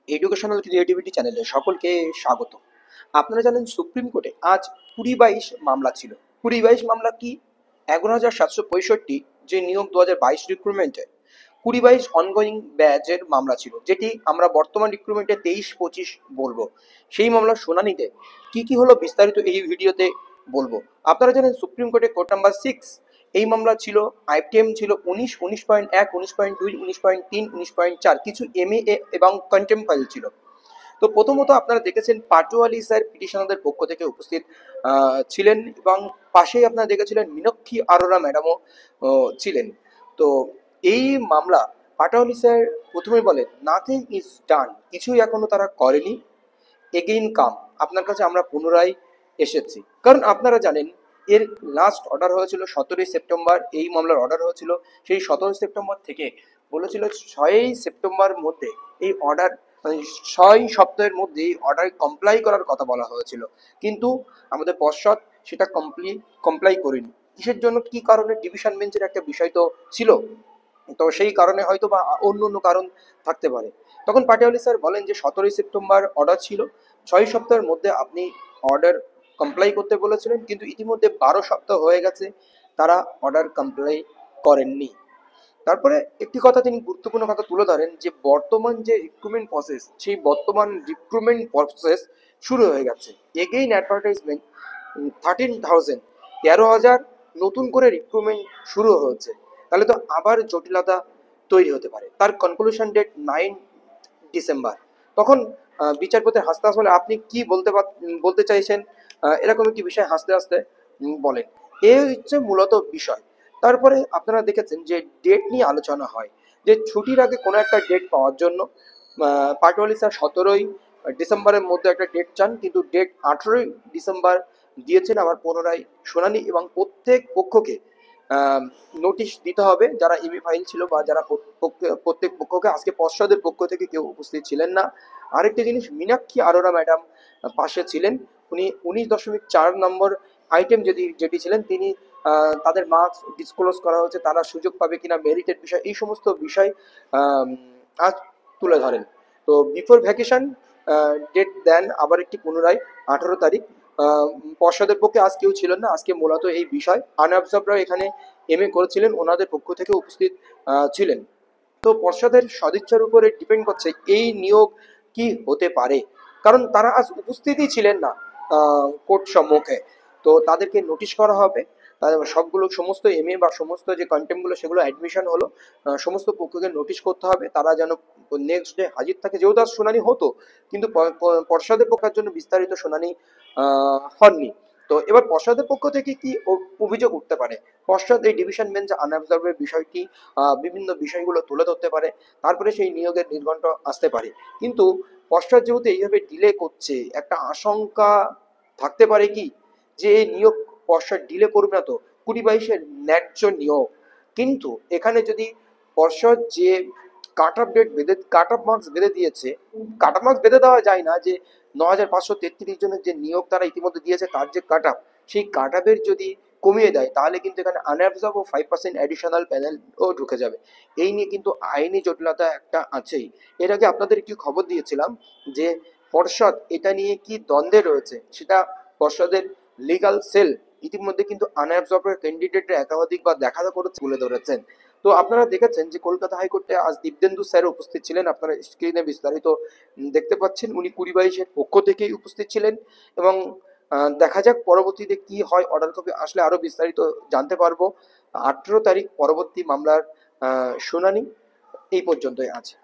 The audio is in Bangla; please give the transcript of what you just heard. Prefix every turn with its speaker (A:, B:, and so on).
A: এডুকেশনাল ক্রিয়েটিভিটি চ্যানেলে সকলকে স্বাগত। আপনারা জানেন সুপ্রিম কোর্টে আজ 20-22 মামলা ছিল। 20-22 মামলা কি? 11,765 যে নিয়োগ 2022 রিক্রুটমেন্টে 20-22 অনগোয়িং ব্যাচের মামলা ছিল, যেটি আমরা বর্তমান রিক্রুটমেন্টে 23-25 বলবো। সেই মামলার শুনানিতে কি কি হলো বিস্তারিত এই ভিডিওতে বলবো। আপনারা জানেন সুপ্রিম কোর্টে কোর্ট নাম্বার 6 এই মামলা ছিল। আইটেম ছিল 19, 19.1, 19.2, 19.3, 19.4, কিছু এমএ এবং কন্টেম্প ফাইল ছিল। তো প্রথমত আপনারা দেখেছেন পাটোয়ারি স্যার পিটিশনারদের পক্ষ থেকে উপস্থিত ছিলেন, এবং পাশেই আপনারা দেখেছিলেন মীনাক্ষী আরোরা ম্যাডামও ছিলেন। তো এই মামলা পাটোয়ারি স্যার প্রথমেই বলেন নাথিং ইজ ডান, কিছুই এখনো তারা করেনি। এগেইন কাম, আপনার কাছে আমরা পুনরায় এসেছি। কারণ আপনারা জানেন এর লাস্ট অর্ডার হয়েছিল 17ই সেপ্টেম্বর, এই মামলার অর্ডার হয়েছিল। সেই 17 সেপ্টেম্বর থেকে বলেছিল 6ই সেপ্টেম্বর মধ্যে এই অর্ডার, মানে 6 সপ্তাহের মধ্যে এই অর্ডার কমপ্লাই করার কথা বলা হয়েছিল, কিন্তু আমাদের পর্ষদ সেটা কমপ্লাই করেনি। কিসের জন্য, কি কারণে? ডিভিশন বেঞ্চের একটা বিষয় তো ছিল, তো সেই কারণে হয়তো বা অন্য অন্য কারণ থাকতে পারে। তখন পাটিয়ালি স্যার বলেন যে 17ই সেপ্টেম্বর অর্ডার ছিল, 6 সপ্তাহের মধ্যে আপনি অর্ডার কমপ্লাই করতে বলেছিলেন, কিন্তু ইতিমধ্যে 12 সপ্তাহ হয়ে গেছে, তারা অর্ডার কমপ্লাই করেননি। তারপরে একটি কথা তিনি গুরুত্বপূর্ণ কথা তুলে ধরেন যে বর্তমান যে রিক্রুটমেন্ট প্রসেস, সেই বর্তমান রিক্রুটমেন্ট প্রসেস শুরু হয়ে গেছে। এগেইন অ্যাডভার্টাইজমেন্ট 13,000, 13,000 নতুন করে রিক্রুটমেন্ট শুরু হয়েছে, তাহলে তো আবার জটিলতা তৈরি হতে পারে। তার কনক্লুশন ডেট 9 ডিসেম্বর। তখন বিচারপতি হাসতে হাসতে বলে, আপনি কি বলতে চাইছেন? এরকম একটি বিষয় হাসতে হাসতে বলেন। এই হচ্ছে মূলত বিষয়। তারপরে আপনারা দেখেছেন যে ডেট নিয়ে আলোচনা হয়, যে ছুটির আগে কোনো একটা ডেট পাওয়ার জন্য পাটোয়ারি স্যার 17ই ডিসেম্বরের মধ্যে একটা ডেট চান, কিন্তু ডেট 18ই ডিসেম্বর দিয়েছেন আবার পুনরায় শুনানি, এবং প্রত্যেক পক্ষকে নোটিশ দিতে হবে, যারা ইবি ফাইল ছিল বা যারা প্রত্যেক পক্ষকে। আজকে পর্ষদের পক্ষ থেকে কেউ উপস্থিত ছিলেন না। আরেকটি জিনিস, মীনাক্ষী আরোরা ম্যাডাম পাশে ছিলেন। উনি 19.4 নম্বর আইটেম যেটি ছিলেন, তিনি তাদের মার্কস ডিসক্লোজ করা হচ্ছে, তারা সুযোগ পাবে কিনা, মেরিটের বিষয়, এই সমস্ত বিষয় আজ তুলে ধরেন। তো বিফোর ভ্যাকেশন ডেট দেন আবার একটি পুনরায় 18 তারিখ। পর্ষদের পক্ষে আজ কেউ ছিলেন না, আজকে মূলত এই বিষয় আনঅবজার্ভরা এখানে এমএ করেছিলেন, ওনাদের পক্ষ থেকে উপস্থিত ছিলেন। তো পর্ষদের সদিচ্ছার উপরে ডিপেন্ড করছে এই নিয়োগ কি হতে পারে, কারণ তারা আজ উপস্থিতই ছিলেন না কোর্ট সম্মুখে। তো তাদেরকে নোটিশ করা হবে, তাদের সবগুলো সমস্ত এমএ বা সমস্ত যে কন্টেম্পগুলো সেগুলো অ্যাডমিশন হলো, সমস্ত পক্ষকে নোটিশ করতে হবে, তারা যেন নেক্সট ডে হাজির থাকে। যেহেতু আজ শুনানি হতো, কিন্তু পর্ষদের পক্ষের জন্য বিস্তারিত শুনানি হননি। তো এবার পর্ষদের পক্ষ থেকে কি অভিযোগ উঠতে পারে? পর্ষদ এই ডিভিশন বেঞ্চ আনঅবজার্ভের বিষয়টি, বিভিন্ন বিষয়গুলো তুলে ধরতে পারে, তারপরে সেই নিয়োগের নির্ঘণ্ট আসতে পারে। কিন্তু পর্ষদ যেহেতু এইভাবে ডিলে করছে, একটা আশঙ্কা থাকতে পারে কি যে এই নিয়োগ পর্ষদ ডিলে করবে না তো, 20-22-এর ন্যায্য নিয়োগ। কিন্তু এখানে যদি পর্ষদ যে কাট অফ মার্কস বেঁধে দিয়েছে, কাট অফ মার্কস বেঁধে দেওয়া যায় না, যে 9,533 জনের যে নিয়োগ তারা ইতিমধ্যে দিয়েছে, তার যে কাট অফ, সেই কাট অফের যদি কমিয়ে দেয়, তাহলে কিন্তু এখানে আনঅ্যাবজর্ব ও 5% অ্যাডিশনাল প্যানেলও ঢুকে যাবে। এই নিয়ে কিন্তু আইনি জটিলতা একটা আছেই। এর আগে আপনাদের একটি খবর দিয়েছিলাম যে পর্ষদ এটা নিয়ে কি দ্বন্দ্বে রয়েছে, সেটা পর্ষদের লিগাল সেল ইতিমধ্যে কিন্তু আনঅ্যাবজর্বের ক্যান্ডিডেটের একাধিক বা দেখা করেছে তুলে ধরেছেন। তো আপনারা দেখেছেন যে কলকাতা হাইকোর্টে আজ দীপদেন্দু স্যার উপস্থিত ছিলেন, আপনারা স্ক্রিনে বিস্তারিত দেখতে পাচ্ছেন। উনি 20-22-এর পক্ষ থেকেই উপস্থিত ছিলেন, এবং দেখা যাক পরবর্তীতে কি হয়। অর্ডার কপি আসলে আরো বিস্তারিত জানতে পারবো। 18 তারিখ পরবর্তী মামলার শুনানি। এই পর্যন্তই আছে।